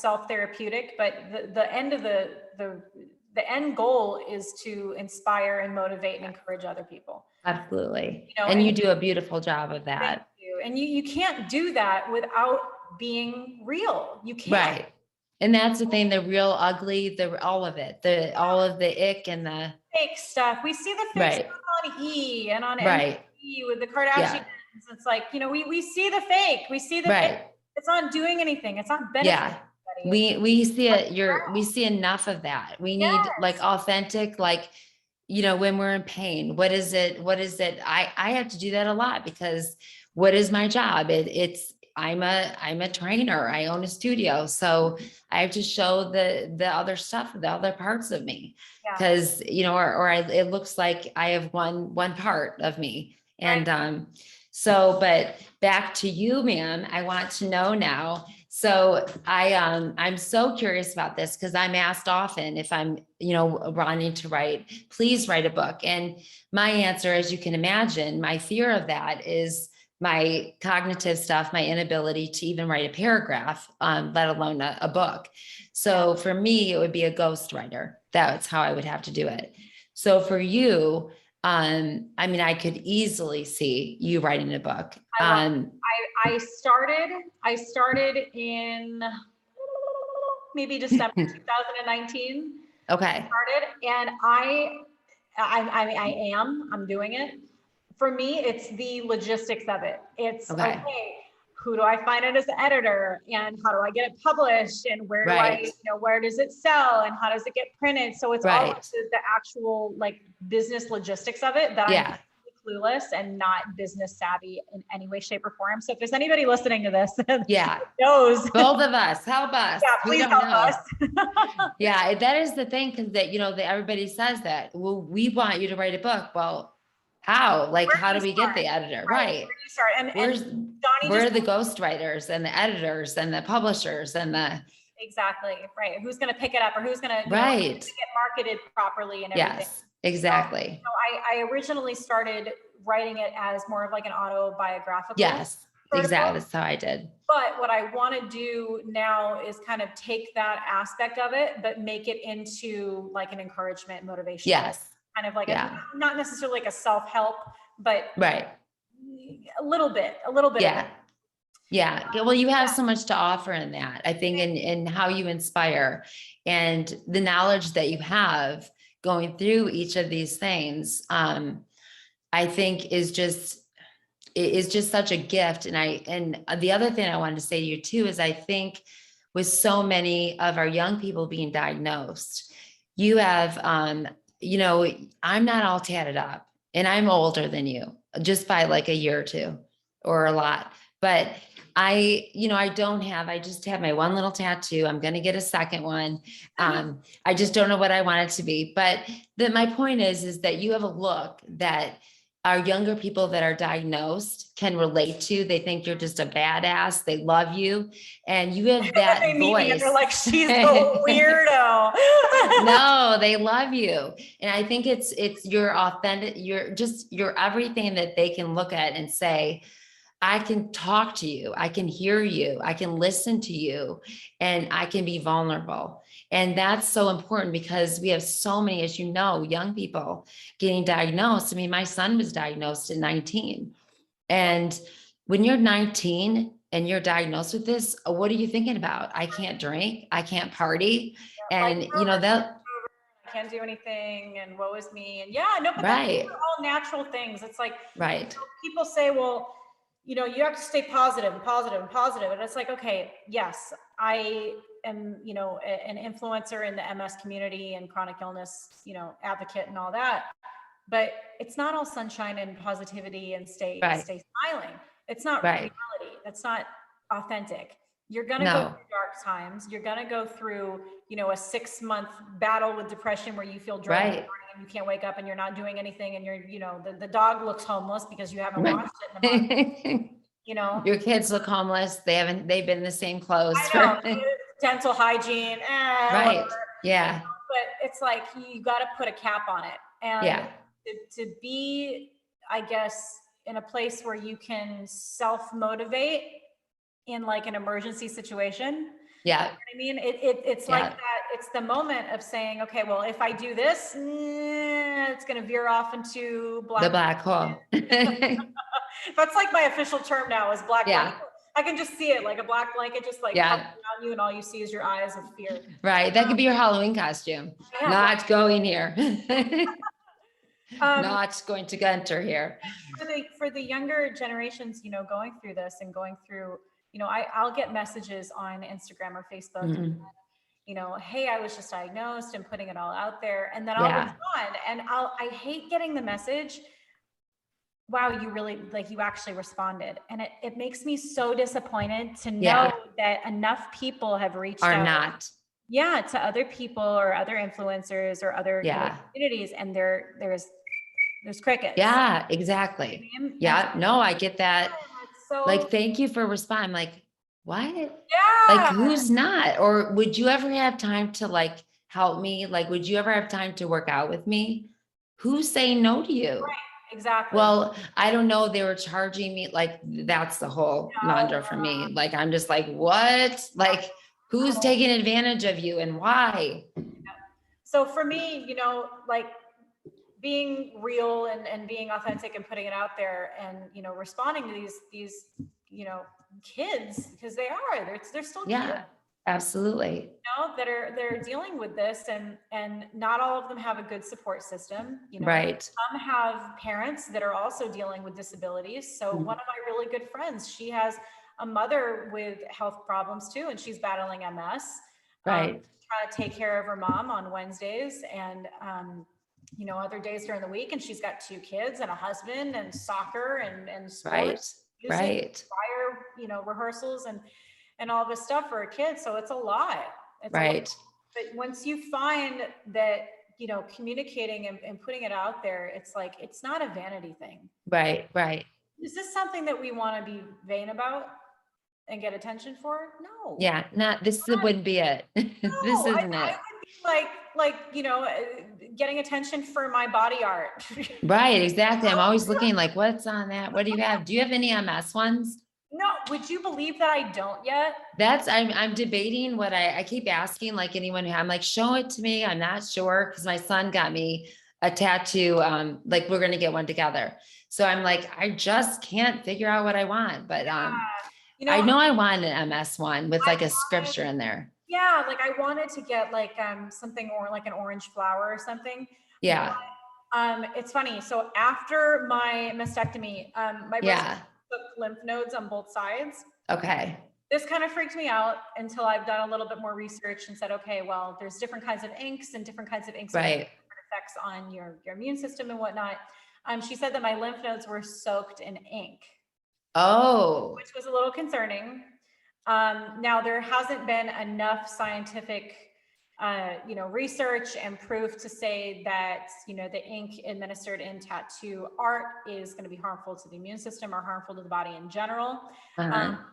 self-therapeutic, but the end of the end goal is to inspire and motivate and encourage other people. Absolutely. You know, and you do a beautiful job of that. Thank you. And you can't do that without being real. You can't. Right. And that's the thing, the real ugly, all of it, all of the ick and the fake stuff. We see the fake stuff on E and on MTV with the Kardashians. It's like, you know, we see the fake. We see the fake. It's not doing anything. It's not benefiting anybody. We see it. We see enough of that. We need like authentic, like, you know, when we're in pain, what is it? I have to do that a lot because what is my job? I'm a trainer. I own a studio. So I have to show the other stuff, the other parts of me, because, you know, it looks like I have one part of me. And, so, but back to you, ma'am, I want to know now. So I'm so curious about this because I'm asked often if I'm, you know, wanting to write, please write a book. And my answer, as you can imagine, my fear of that is my cognitive stuff, my inability to even write a paragraph, let alone a book. So for me, it would be a ghostwriter. That's how I would have to do it. So for you, I mean, I could easily see you writing a book. I started in maybe December 2019. Okay. And I'm doing it. For me, it's the logistics of it. It's okay, who do I find it as an editor, and how do I get it published, and where do I, you know, where does it sell, and how does it get printed? So it's all the actual like business logistics of it that I'm clueless and not business savvy in any way, shape, or form. So if there's anybody listening to this, knows both of us, help us. Yeah, please help us. Yeah, that is the thing, because that, you know, everybody says that. Well, we want you to write a book. Well, how? Like, how do we get the editor? Right. Where are the ghostwriters and the editors and the publishers and the exactly right? Who's going to pick it up, or who's going to get marketed properly and everything? Yes, exactly. So I originally started writing it as more of like an autobiographical. Yes, exactly. That's how I did. But what I want to do now is kind of take that aspect of it, but make it into like an encouragement, motivation. Yes. Kind of like not necessarily like a self-help, but a little bit. Yeah. Yeah. Well, you have so much to offer in that, I think, in how you inspire, and the knowledge that you have going through each of these things, I think is just such a gift. And the other thing I wanted to say to you too, is I think with so many of our young people being diagnosed, you have, you know, I'm not all tatted up, and I'm older than you just by like a year or two or a lot, but I just have my one little tattoo. I'm going to get a second one. I just don't know what I want it to be, but my point is that you have a look that our younger people that are diagnosed can relate to. They think you're just a badass. They love you. And you have that voice. And they're like, she's a weirdo. No, they love you. And I think it's your authentic, you're everything that they can look at and say, I can talk to you, I can hear you, I can listen to you, and I can be vulnerable. And that's so important because we have so many, as you know, young people getting diagnosed. I mean, my son was diagnosed at 19. And when you're 19 and you're diagnosed with this, what are you thinking about? I can't drink, I can't party. And you know, that, I can't do anything, and woe is me. And yeah, no, but those right, are all natural things. It's like, right, people say, well, you have to stay positive and positive and positive. And it's like, okay, yes, I am, an influencer in the MS community and chronic illness, advocate and all that. But it's not all sunshine and positivity and stay right, smiling. It's not right. reality. That's not authentic. You're going to go No, through dark times. You're going to go through, a 6-month battle with depression where you feel drained right. and you can't wake up and you're not doing anything. And you're, the dog looks homeless because you haven't Right. washed it in a month, Your kids look homeless. They've been in the same clothes. I know, dental hygiene, Right. whatever. Yeah. But it's like, you got to put a cap on it. And Yeah. to be, I guess, in a place where you can self-motivate in like an emergency situation. Yeah. You know what I mean, it's like that. It's the moment of saying, okay, well, if I do this, it's going to veer off into The black hole. That's like my official term now is black Yeah. blanket. I can just see it like a black blanket, just like covering around you, and all you see is your eyes of fear. Right. That could be your Halloween costume. Yeah, Not going here. Not going to Gunter here. For the younger generations, going through this and going through, I'll get messages on Instagram or Facebook, hey, I was just diagnosed, and putting it all out there. And then I'll respond, and I hate getting the message, wow, you really, like, you actually responded. And it makes me so disappointed to know that enough people have reached out. To other people or other influencers or other communities, and there's crickets. Yeah, exactly. Yeah, no, I get that. So, like, thank you for responding. Like, what? Yeah. Like, who's not? Or would you ever have time to like help me? Like, would you ever have time to work out with me? Who's saying no to you? Right. Exactly. Well, I don't know. They were charging me. Like, that's the whole mantra for me. Like, I'm just like, what? Like, who's taking advantage of you and why? So for me, like, being real and being authentic and putting it out there and, responding to these, kids, because they're still kids. Absolutely. That are dealing with this, and not all of them have a good support system. Right. Some have parents that are also dealing with disabilities. So one of my really good friends, she has a mother with health problems too, and she's battling MS. Right. Trying to take care of her mom on Wednesdays and other days during the week, and she's got 2 kids and a husband and soccer and sports, music, choir, rehearsals and all this stuff for a kid. So it's a lot. It's a lot. But once you find that, communicating and putting it out there, it's like, it's not a vanity thing. Right. Is this something that we want to be vain about and get attention for? No. Yeah. This wouldn't be it. No, this isn't it. I would be like, getting attention for my body art. Right. Exactly. I'm always looking like, what's on that? What do you have? Do you have any MS ones? No, would you believe that I don't yet? I'm debating what I keep asking, like anyone who I'm like, show it to me. I'm not sure. Cause my son got me a tattoo. Like we're going to get one together. So I'm like, I just can't figure out what I want, but, I know I want an MS one with like a scripture in there. Yeah. Like I wanted to get like, something or like an orange flower or something. Yeah. But, it's funny. So after my mastectomy, my breast took lymph nodes on both sides. Okay. This kind of freaked me out until I've done a little bit more research and said, okay, well, there's different kinds of inks and different kinds of inks with different effects on your immune system and whatnot. She said that my lymph nodes were soaked in ink. Oh. Which was a little concerning. Now there hasn't been enough scientific research and proof to say that, the ink administered in tattoo art is going to be harmful to the immune system or harmful to the body in general,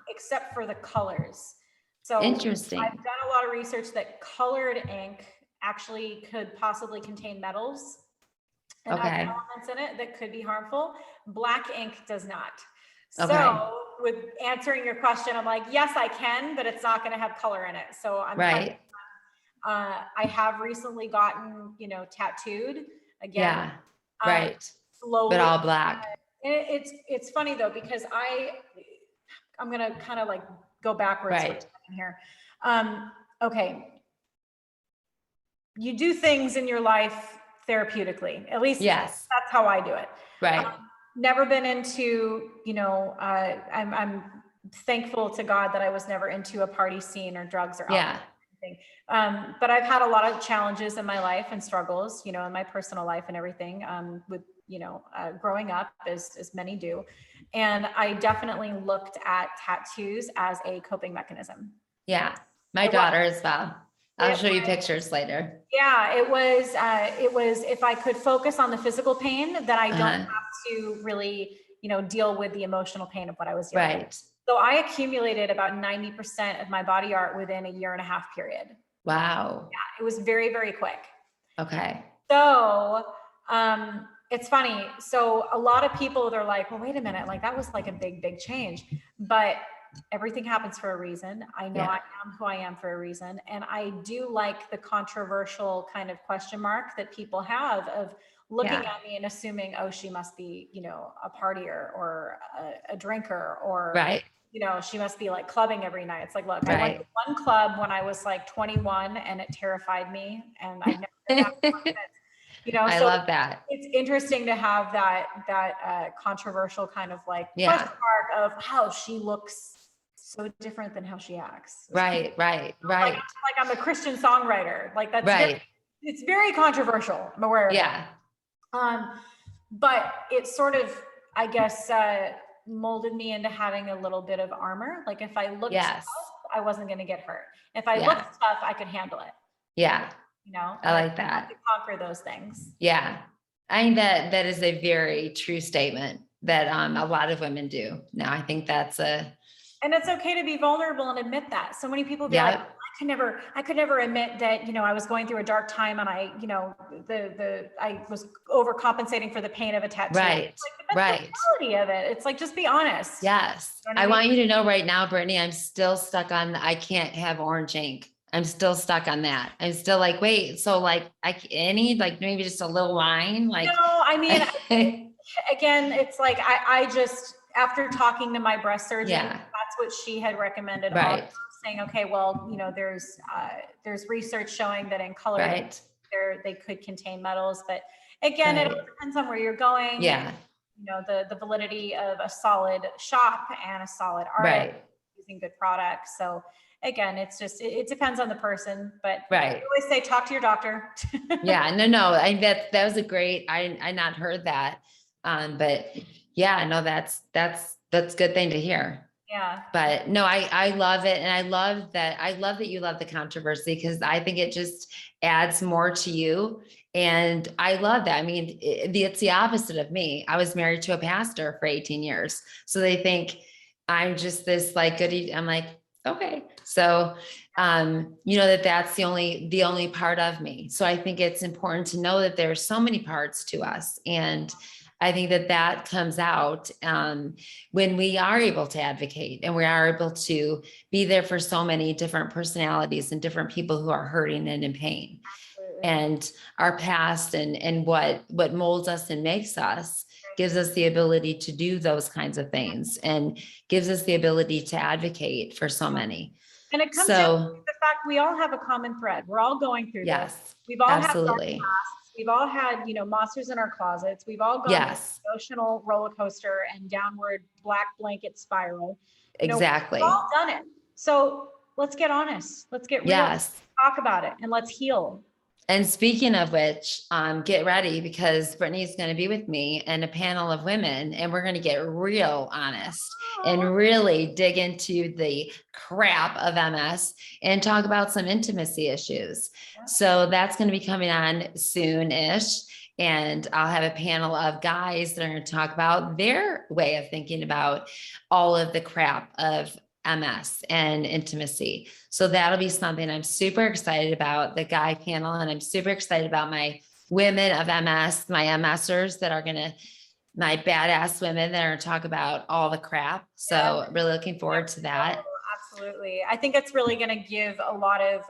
except for the colors. So interesting. I've done a lot of research that colored ink actually could possibly contain metals and other elements in it that could be harmful. Black ink does not. So with answering your question, I'm like, yes, I can, but it's not going to have color in it. So I'm Right. I have recently gotten, tattooed again. Yeah. Right. Slowly. But all black. It's funny though, because I'm going to kind of like go backwards for a Right. second here. Okay. You do things in your life therapeutically, at least Yes. that's how I do it. Right. Never been into, I'm thankful to God that I was never into a party scene or drugs or alcohol. Yeah. But I've had a lot of challenges in my life and struggles, in my personal life and everything, with, growing up as many do. And I definitely looked at tattoos as a coping mechanism. Yeah. My daughter as well. I'll show you pictures later. Yeah, it was, if I could focus on the physical pain, then I don't have to really, deal with the emotional pain of what I was dealing with. So I accumulated about 90% of my body art within a 1.5 year period. Wow. Yeah, it was very, very quick. Okay. So, it's funny. So a lot of people, they're like, well, wait a minute, like that was like a big, big change, but everything happens for a reason. I know I am who I am for a reason. And I do like the controversial kind of question mark that people have of looking at me and assuming, oh, she must be, a partier or a drinker, or, she must be like clubbing every night. It's like, look, I went to one club when I was like 21 and it terrified me. And I've never been back since. I love that. It's interesting to have that controversial kind of like question mark of how she looks so different than how she acts. Right. Like I'm a Christian songwriter. Like that's it's very controversial. I'm aware of it. But it sort of, I guess, molded me into having a little bit of armor. Like if I looked tough, I wasn't going to get hurt. If I looked tough, I could handle it. Yeah. I like that. I have to conquer those things. Yeah. I think that is a very true statement that a lot of women do. Now, I think and it's okay to be vulnerable and admit that. So many people be like, I could never admit that, I was going through a dark time and I, I was overcompensating for the pain of a tattoo. Right. Like the reality of it. It's like, just be honest. Yes. I want you to know right now, Brittany, I'm still stuck on, I can't have orange ink. I'm still stuck on that. I'm still like, wait, so like I need like maybe just a little line. Like, no, I mean, again, it's like, I just, after talking to my breast surgeon, that's what she had recommended. Right. Saying, okay, well, there's research showing that in color, they could contain metals, but again, it depends on where you're going. Yeah. The validity of a solid shop and a solid art, using good products. So again, it's just, it depends on the person, but I always say, talk to your doctor. Yeah, no, that was a great, I not heard that. But yeah, no, that's a good thing to hear. Yeah. But no, I love it. And I love that you love the controversy, because I think it just adds more to you. And I love that. I mean, it's the opposite of me. I was married to a pastor for 18 years. So they think I'm just this like goody. I'm like, okay. So, that's the only part of me. So I think it's important to know that there's so many parts to us. And I think that comes out when we are able to advocate and we are able to be there for so many different personalities and different people who are hurting and in pain. Absolutely. And our past and what molds us and makes us gives us the ability to do those kinds of things and gives us the ability to advocate for so many. And it comes down to the fact we all have a common thread. We're all going through this. We've all had dark pasts. We've all had, monsters in our closets. We've all gone through emotional roller coaster and downward black blanket spiral. Exactly. We've all done it. So let's get honest. Let's get real. Let's talk about it and let's heal. And speaking of which, get ready, because Brittany's going to be with me and a panel of women, and we're going to get real honest and really dig into the crap of MS and talk about some intimacy issues. So that's going to be coming on soon-ish. And I'll have a panel of guys that are going to talk about their way of thinking about all of the crap of MS and intimacy. So that'll be something I'm super excited about, the guy panel. And I'm super excited about my women of MS, my MSers that are going to my badass women that are going to talk about all the crap. So really looking forward to that. Absolutely. I think it's really going to give a lot of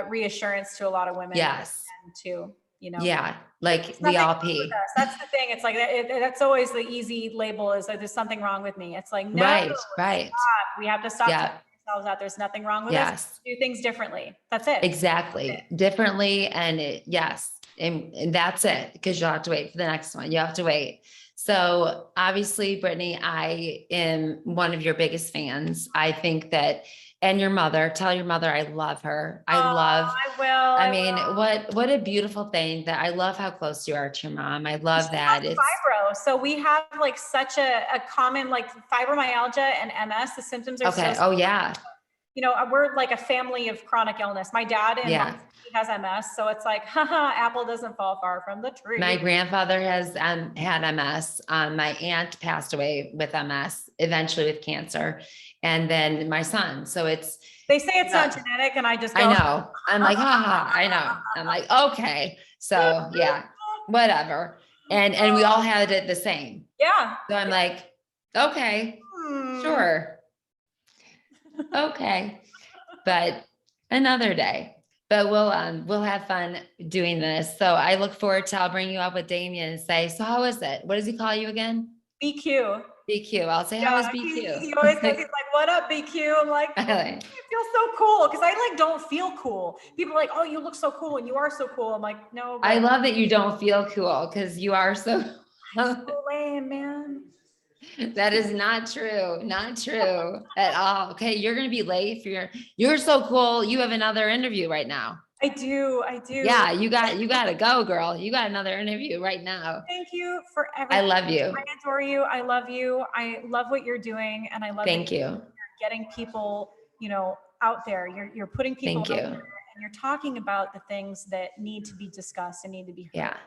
reassurance to a lot of women. Yes. Too, you know. Yeah. Like we all pee. That's the thing. It's like, that's always the easy label, is that there's something wrong with me. It's like, no, right. stop. We have to stop Yeah. telling ourselves that there's nothing wrong with us. Do things differently. That's it. Exactly. Differently. And yes. And that's it, because you'll have to wait for the next one. You have to wait. So obviously, Brittany, I am one of your biggest fans. I think that, and your mother, tell your mother I love her. I will. What a beautiful thing that I love how close you are to your mom. I love that. It's fibro. So we have like such a common, like, fibromyalgia and MS. The symptoms are okay. Oh yeah. You know, we're like a family of chronic illness. My dad and he has MS. So it's like, haha, apple doesn't fall far from the tree. My grandfather has had MS. My aunt passed away with MS, eventually with cancer. And then my son. So they say it's not genetic, and I just go, I know. I'm like, haha, I know. I'm like, okay. So yeah, whatever. And we all had it the same. Yeah. So I'm like, okay, sure. Okay. But another day. But we'll have fun doing this. So I look forward to, I'll bring you up with Damien and say, so how is it? What does he call you again? BQ. BQ. I'll say, how is BQ? He always goes, he's like, what up, BQ? I'm like, you feel so cool. Cause I like don't feel cool. People are like, oh, you look so cool and you are so cool. I'm like, no. I love that you don't feel cool, because you are so lame, man. That is not true. Not true at all. Okay. You're going to be late for you're so cool. You have another interview right now. I do. Yeah. You got to go, girl. You got another interview right now. Thank you for everything. I love you. I adore you. I love you. I love what you're doing. And I love Thank you. You're getting people, you know, out there. You're putting people Thank you. out there, and you're talking about the things that need to be discussed and need to be heard. Yeah.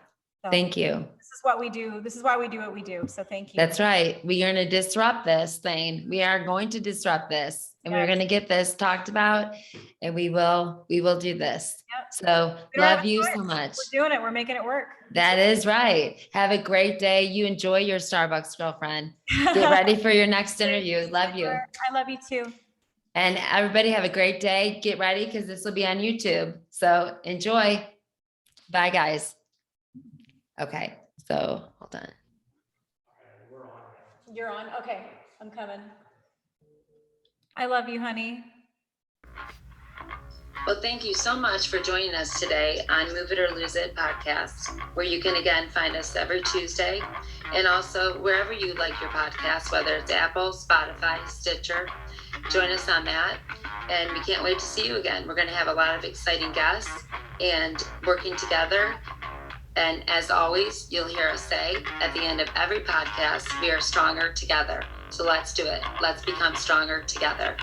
So thank you. This is what we do. This is why we do what we do. So thank you. That's right. We are going to disrupt this thing. We are going to disrupt this, and we're going to get this talked about, and we will do this. Yep. So love you so much. We're doing it. We're making it work. That is right. Have a great day. You enjoy your Starbucks, girlfriend. Get ready for your next interview. Love you. I love you too. And everybody have a great day. Get ready, because this will be on YouTube. So enjoy. Bye, guys. Okay, so hold on. You're on? Okay, I'm coming. I love you, honey. Well, thank you so much for joining us today on Move It or Lose It podcast, where you can again find us every Tuesday, and also wherever you like your podcast, whether it's Apple, Spotify, Stitcher. Join us on that, and we can't wait to see you again. We're going to have a lot of exciting guests and working together. And as always, you'll hear us say at the end of every podcast, we are stronger together. So let's do it. Let's become stronger together.